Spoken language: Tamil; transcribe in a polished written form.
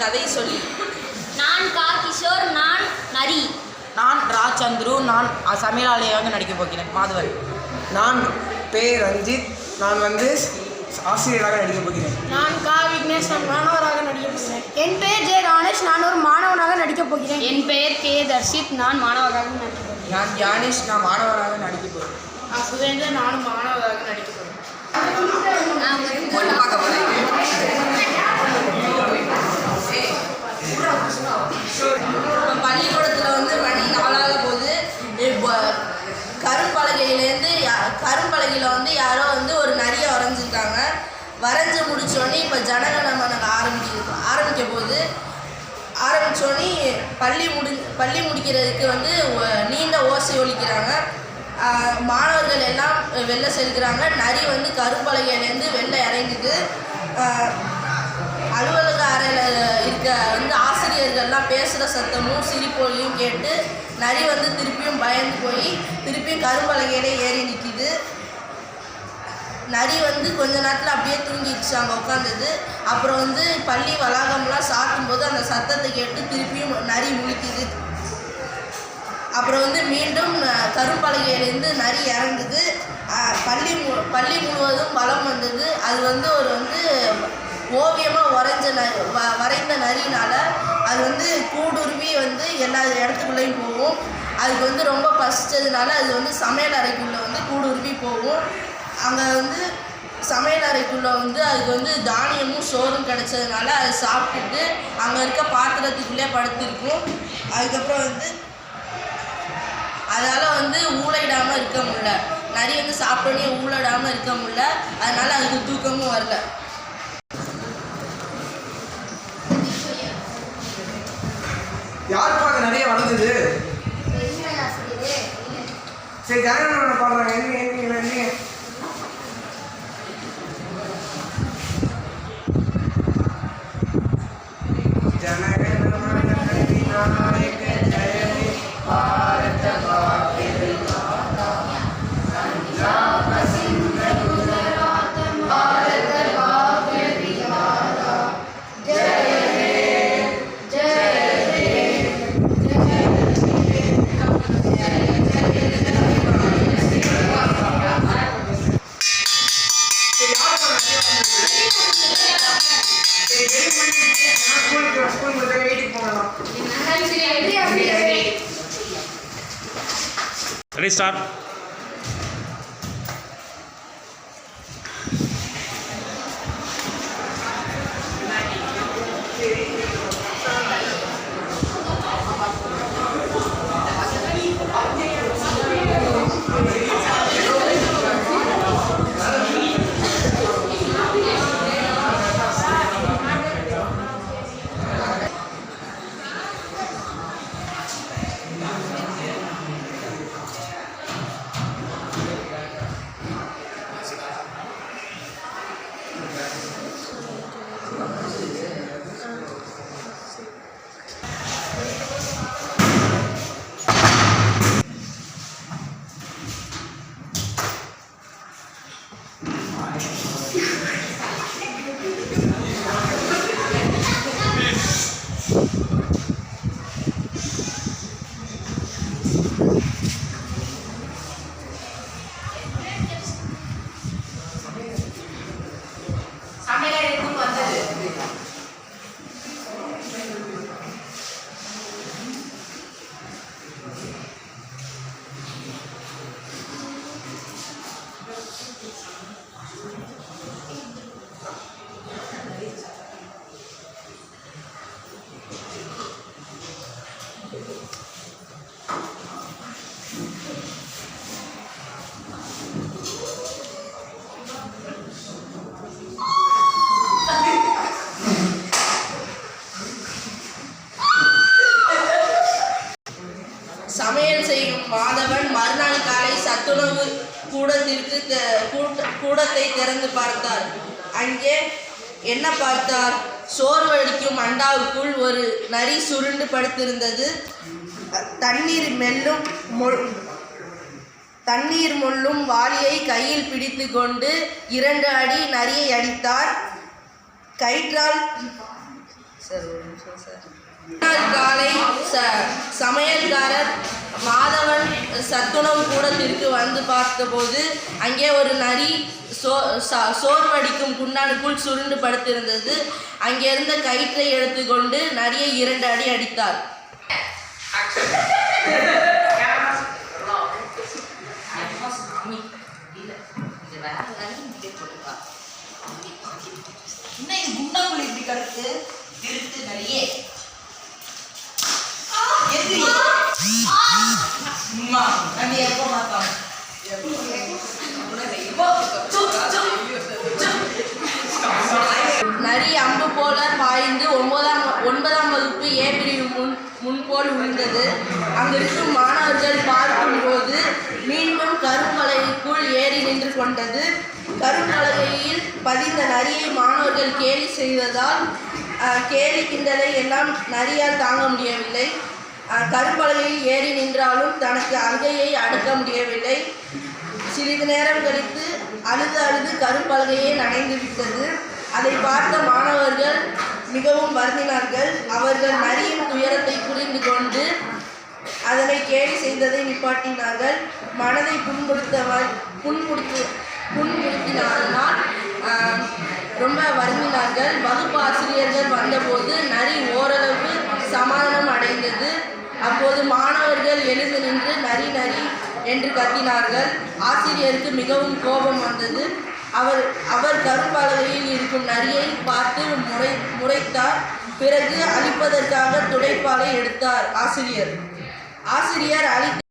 கதை சொல்லி. நான் கா கிஷோர். நான் நரி. நான் ரா சந்துரு. நான் சமையலாளியாக நடிக்கப் போகிறேன். மாதவன். நான் பே ரஞ்சித். நான் ஆசிரியராக நடிக்கப் போகிறேன். நான் கா விக்னேஷ். நான் மாணவராக நடிக்கப் போகிறேன். என் பெயர் ஜே ராணேஷ். நான் ஒரு மாணவனாக நடிக்கப் போகிறேன். என் பெயர் கே தர்ஷித். நான் மாணவராக நடிக்கப் போகிறேன். நான் யானேஷ். நான் மாணவராக நடிக்கப் போகிறேன். நான் சுரேந்தர். நானும் மாணவராக நடிக்கப் போகிறேன். பள்ளிக்கூடத்தில் மணி 4 போது கரும்பலகையில் யாரோ ஒரு நரியை வரைஞ்சிருக்காங்க. வரைஞ்சி முடித்தோடனே இப்போ ஜனகணமன ஆரம்பிக்க போது ஆரம்பித்தோடனே பள்ளி முடிக்கிறதுக்கு நீண்ட ஓசை ஒலிக்கிறாங்க. மாணவர்கள் எல்லாம் வெளில செல்கிறாங்க. நரி கரும்பலகையிலேருந்து வெளில இறங்கிது. அலுவலக அறையில் இருக்க ஆசிரியர்கள்லாம் பேசுகிற சத்தமும் சிரிப்பொலியும் கேட்டு நரி திருப்பியும் பயந்து போய் திருப்பியும் கரும்பலகையிலே ஏறி நிற்கிது. நரி கொஞ்ச நேரத்தில் அப்படியே தூங்கிடுச்சு அங்கே உட்காந்தது. அப்புறம் பள்ளி வளாகம்லாம் சாத்தும்போது அந்த சத்தத்தை கேட்டு திருப்பியும் நரி முழிக்குது. அப்புறம் மீண்டும் கரும்பலகையிலேருந்து நரி இறங்குது. பள்ளி முழுவதும் வலம் வந்தது. அது ஒரு ஓவியமாக வரைந்த நரினால் அது கூடுருவி எல்லா இடத்துக்குள்ளேயும் போகும். அதுக்கு ரொம்ப பசித்ததுனால அது சமையல் அறைக்குள்ளே கூடுருவி போகும். அங்கே சமையல் அறைக்குள்ளே அதுக்கு தானியமும் சோறும் கிடச்சதுனால அது சாப்பிட்டுட்டு அங்கே இருக்க பாத்திரத்துக்குள்ளே படுத்திருக்கும். அதுக்கப்புறம் அதால் ஊழையிடாமல் இருக்க முடியல. நரி சாப்பிட்டோன்னே ஊழையிடாமல் இருக்க முடியல. அதனால் அதுக்கு தூக்கமும் வரல. யாருப்பாங்க நிறைய வளர்ந்தது? சரி, ஜனகணமன பாடுறாங்க. என்ன ஜனகணமன நாயக ஜெய ஹே பாரத பாக்கிய மாதா பஞ்சாப சிந்த குஜராத் பாரத பாக்கிய மாதா ஜெய ஹே ஜெய ஹே. Ready, start. சமையல் செய்யும் மாதவன் மறுநாள் காலை சத்துணவு கூடத்தை திறந்து பார்த்தார். அங்கே என்ன பார்த்தார்? சோர்வடிக்கும் அண்டாவுக்குள் ஒரு நரி சுருண்டு படுத்திருந்தது. தண்ணீர் மொள்ளும் வாளியை கையில் பிடித்து கொண்டு 2 அடி நரியை அடித்தார். கயிற்றால் சார் ஒரு நிமிஷம் சார். மறுநாள் காலை சமையல்காரர் மாதவன் சத்துணவு கூடத்திற்கு வந்து பார்த்தபோது அங்கே ஒரு நரி சோர்வடிக்கும் குண்டானுக்குள் சுருண்டு படுத்திருந்தது. அங்கே இருந்த கயிற்றை எடுத்துக்கொண்டு நரியை 2 அடி அடித்தார். என்ன இது குண்டாக்குழி இப்படி கருக்கு திருட்டு நிறைய அம்மா நம்ம எப்போ பார்த்தோம் நரி அம்பு போல பாய்ந்து 9ஆம் வகுப்பு ஏ பிரிவு முன்போல் விழுந்தது. அங்கிருக்கும் மாணவர்கள் பார்க்கும்போது மீண்டும் கரும்பலகைக்குள் ஏறி நின்று கொண்டது. கரும்பலகையில் பதிந்த நரியை மாணவர்கள் கேலி செய்வதால் கேலி கிண்டலை எல்லாம் நரியால் தாங்க முடியவில்லை. கரும்பலகையில் ஏறி நின்றாலும் தனக்கு அழுகையை அடக்க முடியவில்லை. சிறிது நேரம் கழித்து அழுது கரும்பலகையே நனைந்து விட்டது. அதை பார்த்த மாணவர்கள் மிகவும் வருந்தினார்கள். அவர்கள் நரியின் துயரத்தை புரிந்து கொண்டு அதனை கேலி செய்ததை நிப்பாட்டினார்கள். மனதை புண்படுத்தினால் ரொம்ப வருந்தினார்கள். வகுப்பு ஆசிரியர்கள் வந்தபோது நரி ஓரளவு சமாதானம் அடைந்தது. அப்போது மாணவர்கள் எழுந்து நின்று நரி நரி என்று கத்தினார்கள். ஆசிரியருக்கு மிகவும் கோபம் வந்தது. அவர் கரும்பலகையில் இருக்கும் நரியை பார்த்து முறைத்தார். பிறகு அழிப்பதற்காக துடைப்பாலை எடுத்தார். ஆசிரியர்